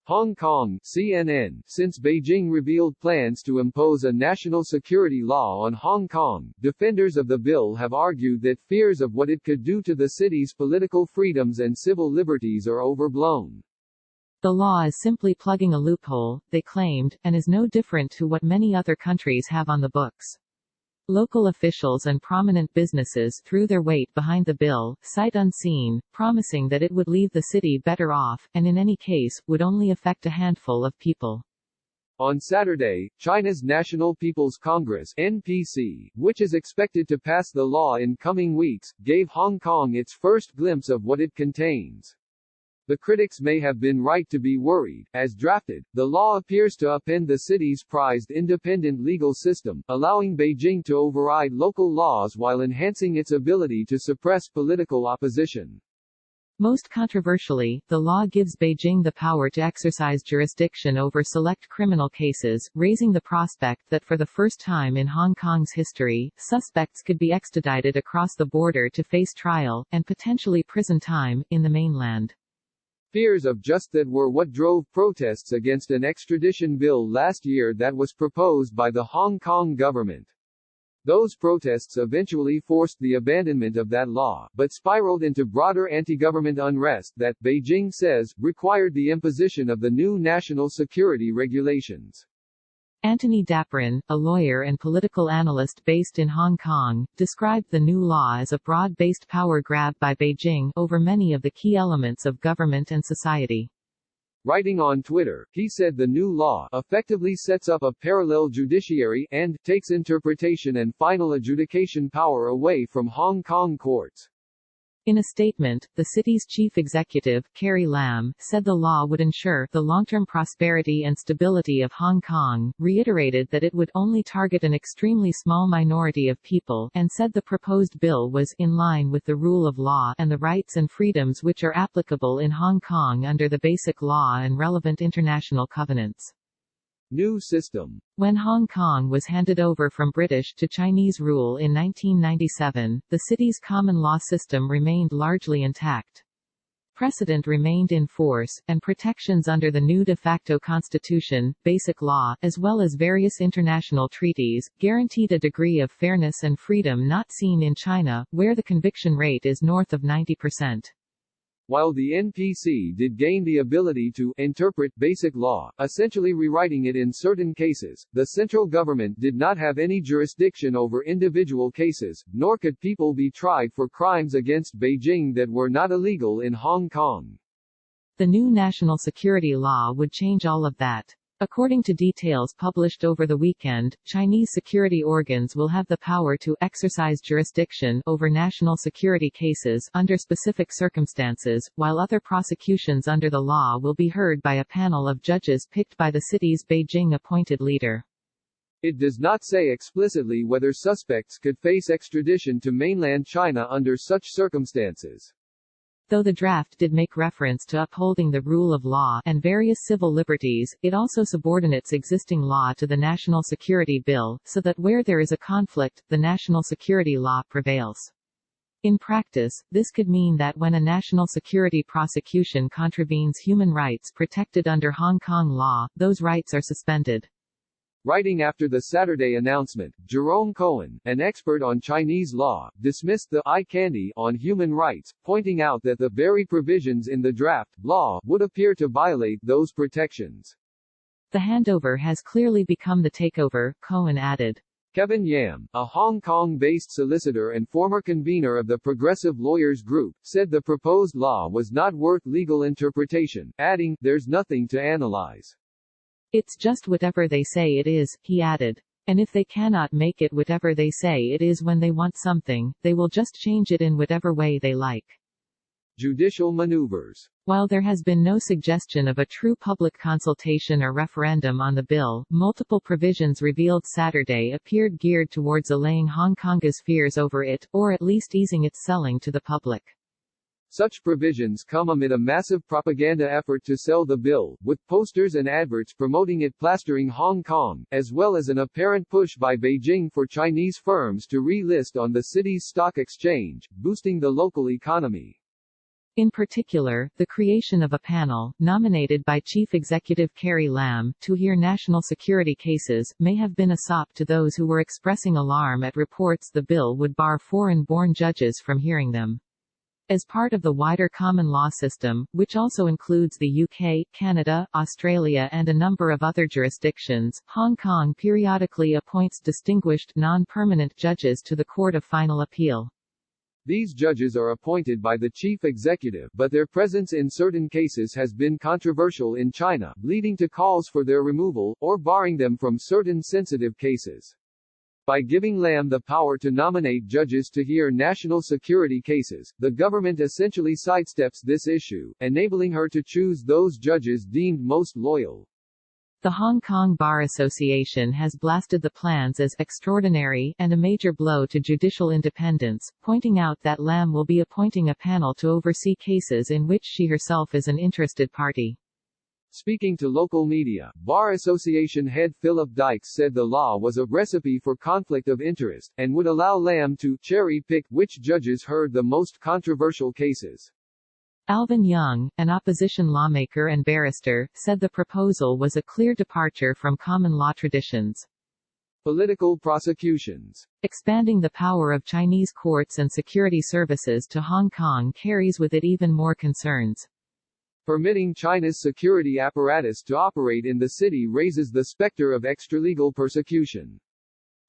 Hong Kong, CNN. Since Beijing revealed plans to impose a national security law on Hong Kong, defenders of the bill have argued that fears of what it could do to the city's political freedoms and civil liberties are overblown. The law is simply plugging a loophole, they claimed, and is no different to what many other countries have on the books. Local officials and prominent businesses threw their weight behind the bill, sight unseen, promising that it would leave the city better off, and in any case, would only affect a handful of people. On Saturday, China's National People's Congress (NPC), which is expected to pass the law in coming weeks, gave Hong Kong its first glimpse of what it contains. The critics may have been right to be worried. As drafted, the law appears to upend the city's prized independent legal system, allowing Beijing to override local laws while enhancing its ability to suppress political opposition. Most controversially, the law gives Beijing the power to exercise jurisdiction over select criminal cases, raising the prospect that for the first time in Hong Kong's history, suspects could be extradited across the border to face trial, and potentially prison time, in the mainland. Fears of just that were what drove protests against an extradition bill last year that was proposed by the Hong Kong government. Those protests eventually forced the abandonment of that law, but spiraled into broader anti-government unrest that, Beijing says, required the imposition of the new national security regulations. Anthony Dapron, a lawyer and political analyst based in Hong Kong, described the new law as a broad-based power grab by Beijing over many of the key elements of government and society. Writing on Twitter, he said the new law effectively sets up a parallel judiciary and takes interpretation and final adjudication power away from Hong Kong courts. In a statement, the city's chief executive, Carrie Lam, said the law would ensure the long-term prosperity and stability of Hong Kong, reiterated that it would only target an extremely small minority of people, and said the proposed bill was in line with the rule of law and the rights and freedoms which are applicable in Hong Kong under the Basic Law and relevant international covenants. New system. When Hong Kong was handed over from British to Chinese rule in 1997, the city's common law system remained largely intact. Precedent remained in force, and protections under the new de facto constitution, basic law, as well as various international treaties, guaranteed a degree of fairness and freedom not seen in China, where the conviction rate is north of 90%. While the NPC did gain the ability to interpret basic law, essentially rewriting it in certain cases, the central government did not have any jurisdiction over individual cases, nor could people be tried for crimes against Beijing that were not illegal in Hong Kong. The new national security law would change all of that. According to details published over the weekend, Chinese security organs will have the power to exercise jurisdiction over national security cases under specific circumstances, while other prosecutions under the law will be heard by a panel of judges picked by the city's Beijing-appointed leader. It does not say explicitly whether suspects could face extradition to mainland China under such circumstances. Though the draft did make reference to upholding the rule of law and various civil liberties, it also subordinates existing law to the national security bill, so that where there is a conflict, the national security law prevails. In practice, this could mean that when a national security prosecution contravenes human rights protected under Hong Kong law, those rights are suspended. Writing after the Saturday announcement, Jerome Cohen, an expert on Chinese law, dismissed the eye candy on human rights, pointing out that the very provisions in the draft law would appear to violate those protections. The handover has clearly become the takeover, Cohen added. Kevin Yam, a Hong Kong-based solicitor and former convener of the Progressive Lawyers Group, said the proposed law was not worth legal interpretation, adding, "There's nothing to analyze. It's just whatever they say it is," he added. And if they cannot make it whatever they say it is when they want something, they will just change it in whatever way they like. Judicial maneuvers. While there has been no suggestion of a true public consultation or referendum on the bill, multiple provisions revealed Saturday appeared geared towards allaying Hong Kong's fears over it, or at least easing its selling to the public. Such provisions come amid a massive propaganda effort to sell the bill, with posters and adverts promoting it plastering Hong Kong, as well as an apparent push by Beijing for Chinese firms to relist on the city's stock exchange, boosting the local economy. In particular, the creation of a panel, nominated by Chief Executive Carrie Lam, to hear national security cases, may have been a sop to those who were expressing alarm at reports the bill would bar foreign-born judges from hearing them. As part of the wider common law system, which also includes the UK, Canada, Australia and a number of other jurisdictions, Hong Kong periodically appoints distinguished, non-permanent judges to the Court of Final Appeal. These judges are appointed by the chief executive, but their presence in certain cases has been controversial in China, leading to calls for their removal, or barring them from certain sensitive cases. By giving Lam the power to nominate judges to hear national security cases, the government essentially sidesteps this issue, enabling her to choose those judges deemed most loyal. The Hong Kong Bar Association has blasted the plans as extraordinary and a major blow to judicial independence, pointing out that Lam will be appointing a panel to oversee cases in which she herself is an interested party. Speaking to local media, Bar Association head Philip Dykes said the law was a recipe for conflict of interest, and would allow Lam to cherry-pick which judges heard the most controversial cases. Alvin Young, an opposition lawmaker and barrister, said the proposal was a clear departure from common law traditions. Political prosecutions. Expanding the power of Chinese courts and security services to Hong Kong carries with it even more concerns. Permitting China's security apparatus to operate in the city raises the specter of extralegal persecution.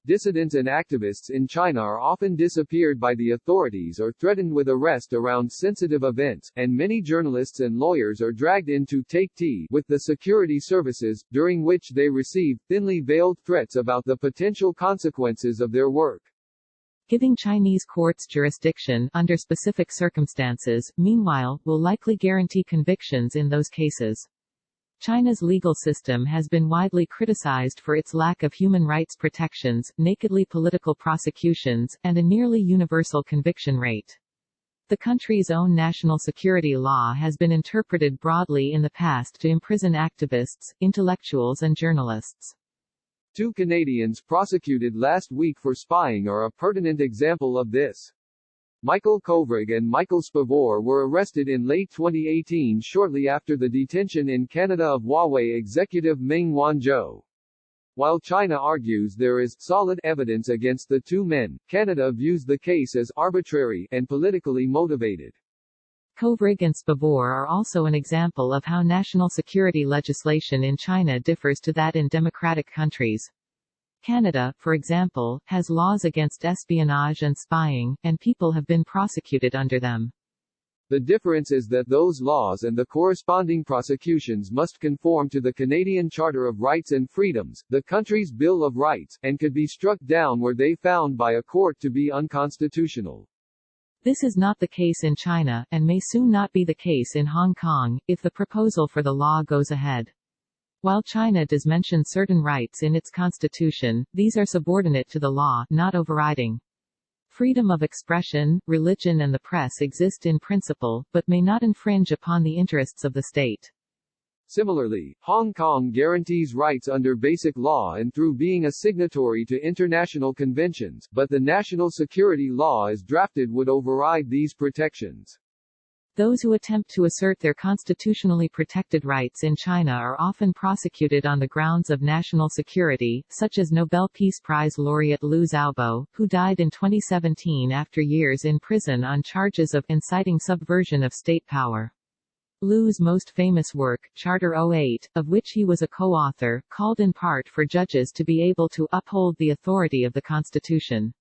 Dissidents and activists in China are often disappeared by the authorities or threatened with arrest around sensitive events, and many journalists and lawyers are dragged in to take tea with the security services, during which they receive thinly veiled threats about the potential consequences of their work. Giving Chinese courts jurisdiction under specific circumstances, meanwhile, will likely guarantee convictions in those cases. China's legal system has been widely criticized for its lack of human rights protections, nakedly political prosecutions, and a nearly universal conviction rate. The country's own national security law has been interpreted broadly in the past to imprison activists, intellectuals and journalists. 2 Canadians prosecuted last week for spying are a pertinent example of this. Michael Kovrig and Michael Spavor were arrested in late 2018 shortly after the detention in Canada of Huawei executive Meng Wanzhou. While China argues there is solid evidence against the 2 men, Canada views the case as arbitrary and politically motivated. Kovrig and Spavor are also an example of how national security legislation in China differs to that in democratic countries. Canada, for example, has laws against espionage and spying, and people have been prosecuted under them. The difference is that those laws and the corresponding prosecutions must conform to the Canadian Charter of Rights and Freedoms, the country's Bill of Rights, and could be struck down were they found by a court to be unconstitutional. This is not the case in China, and may soon not be the case in Hong Kong, if the proposal for the law goes ahead. While China does mention certain rights in its constitution, these are subordinate to the law, not overriding. Freedom of expression, religion and the press exist in principle, but may not infringe upon the interests of the state. Similarly, Hong Kong guarantees rights under basic law and through being a signatory to international conventions, but the national security law as drafted would override these protections. Those who attempt to assert their constitutionally protected rights in China are often prosecuted on the grounds of national security, such as Nobel Peace Prize laureate Liu Xiaobo, who died in 2017 after years in prison on charges of inciting subversion of state power. Liu's most famous work, Charter 08, of which he was a co-author, called in part for judges to be able to uphold the authority of the Constitution.